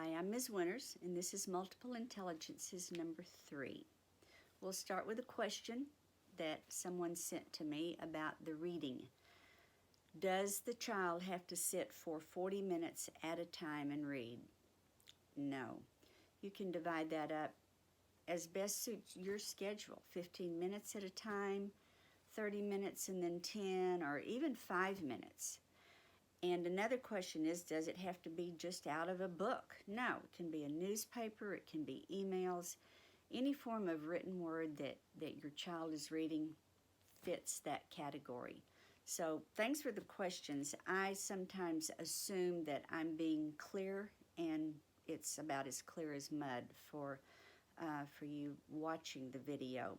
Hi, I'm Ms. Winters, and this is Multiple Intelligences number 3. We'll start with a question that someone sent to me about the reading. Does the child have to sit for 40 minutes at a time and read? No. You can divide that up as best suits your schedule. 15 minutes at a time, 30 minutes and then 10, or even 5 minutes. And another question is, does it have to be just out of a book? No, it can be a newspaper, it can be emails, any form of written word that your child is reading fits that category. So thanks for the questions. I sometimes assume that I'm being clear, and it's about as clear as mud for you watching the video.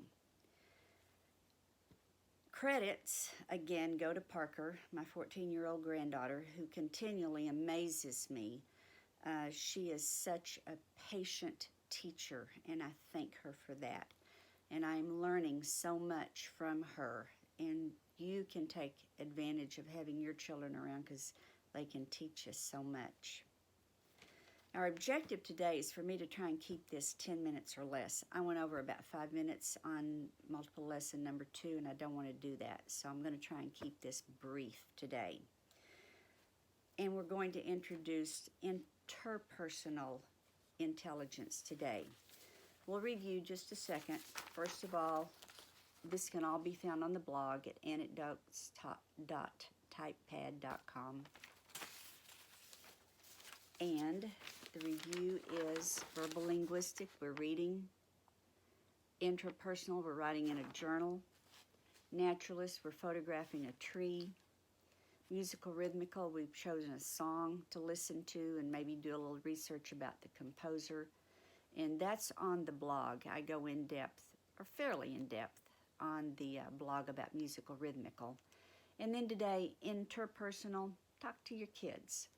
Credits, again, go to Parker, my 14-year-old granddaughter, who continually amazes me. She is such a patient teacher, and I thank her for that. And I'm learning so much from her, and you can take advantage of having your children around because they can teach us so much. Our objective today is for me to try and keep this 10 minutes or less. I went over about 5 minutes on multiple lesson number 2, and I don't want to do that. So I'm going to try and keep this brief today. And we're going to introduce interpersonal intelligence today. We'll review just a second. First of all, this can all be found on the blog at anecdotes.typepad.com. And the review is verbal linguistic, we're reading. Intrapersonal, we're writing in a journal. Naturalist, we're photographing a tree. Musical rhythmical, we've chosen a song to listen to and maybe do a little research about the composer. And that's on the blog. I go in depth, or fairly in depth, on the blog about musical rhythmical. And then today, interpersonal, talk to your kids.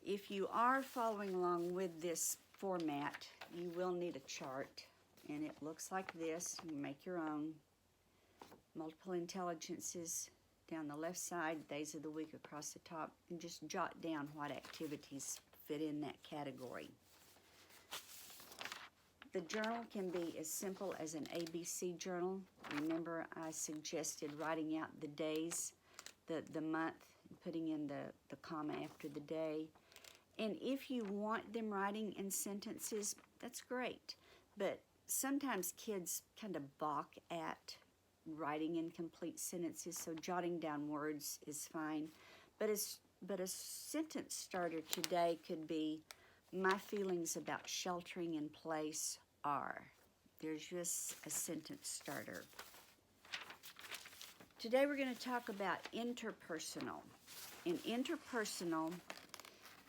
If you are following along with this format, you will need a chart, and it looks like this. You make your own. Multiple intelligences down the left side, days of the week across the top, and just jot down what activities fit in that category. The journal can be as simple as an ABC journal. Remember, I suggested writing out the days, the month, putting in the comma after the day. And if you want them writing in sentences, that's great. But sometimes kids kind of balk at writing in complete sentences, so jotting down words is fine. But a sentence starter today could be, my feelings about sheltering in place are. There's just a sentence starter. Today we're going to talk about interpersonal. And interpersonal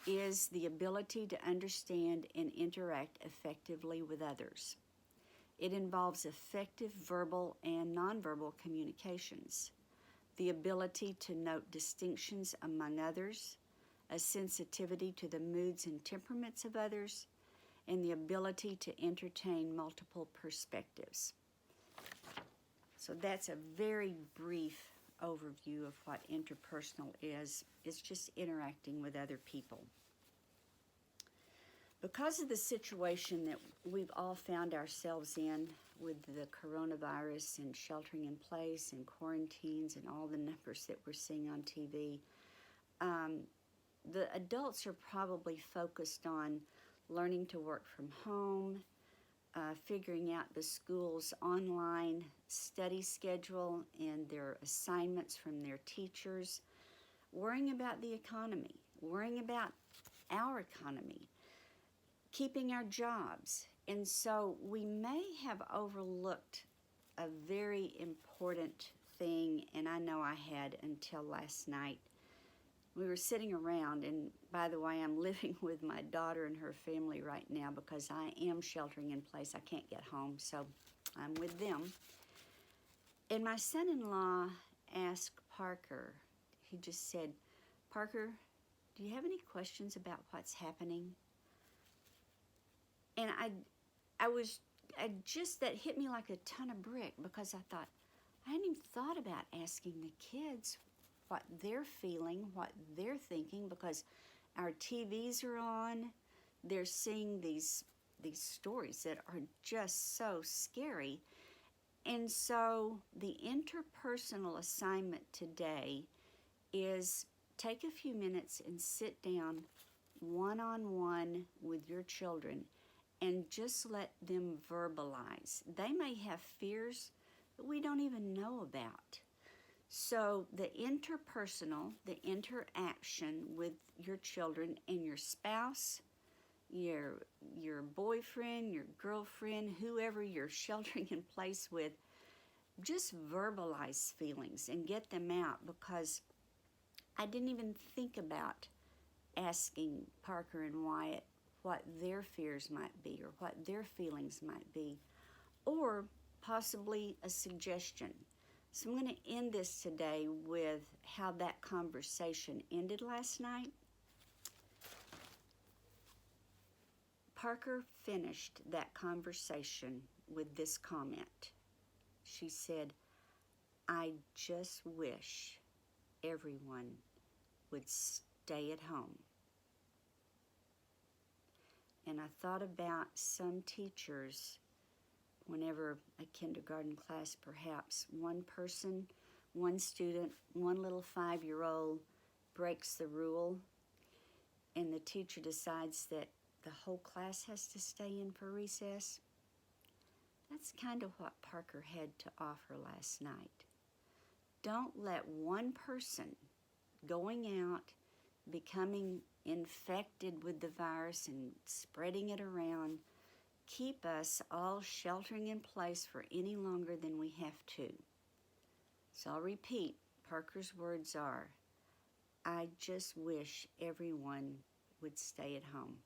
is the ability to understand and interact effectively with others. It involves effective verbal and nonverbal communications, the ability to note distinctions among others, a sensitivity to the moods and temperaments of others, and the ability to entertain multiple perspectives. So that's a very brief overview of what interpersonal is. It's just interacting with other people. Because of the situation that we've all found ourselves in with the coronavirus and sheltering in place and quarantines and all the numbers that we're seeing on TV, the adults are probably focused on learning to work from home, figuring out the school's online study schedule and their assignments from their teachers, worrying about the economy, worrying about our economy, keeping our jobs. And so we may have overlooked a very important thing, and I know I had until last night. We were sitting around, and by the way, I'm living with my daughter and her family right now because I am sheltering in place. I can't get home, so I'm with them. And my son-in-law asked Parker, he just said, Parker, do you have any questions about what's happening? And that hit me like a ton of brick because I thought, I hadn't even thought about asking the kids what they're feeling, what they're thinking, because our TVs are on, they're seeing these stories that are just so scary. And so the interpersonal assignment today is take a few minutes and sit down one-on-one with your children and just let them verbalize. They may have fears that we don't even know about. So the interpersonal, the interaction with your children and your spouse, your boyfriend, your girlfriend, whoever you're sheltering in place with, just verbalize feelings and get them out, because I didn't even think about asking Parker and Wyatt what their fears might be or what their feelings might be, or possibly a suggestion. So I'm going to end this today with how that conversation ended last night. Parker finished that conversation with this comment. She said, "I just wish everyone would stay at home." And I thought about some teachers, whenever a kindergarten class, perhaps one person, one student, one little 5-year-old breaks the rule, and the teacher decides that the whole class has to stay in for recess. That's kind of what Parker had to offer last night. Don't let one person going out, becoming infected with the virus and spreading it around, keep us all sheltering in place for any longer than we have to. So I'll repeat, Parker's words are, "I just wish everyone would stay at home."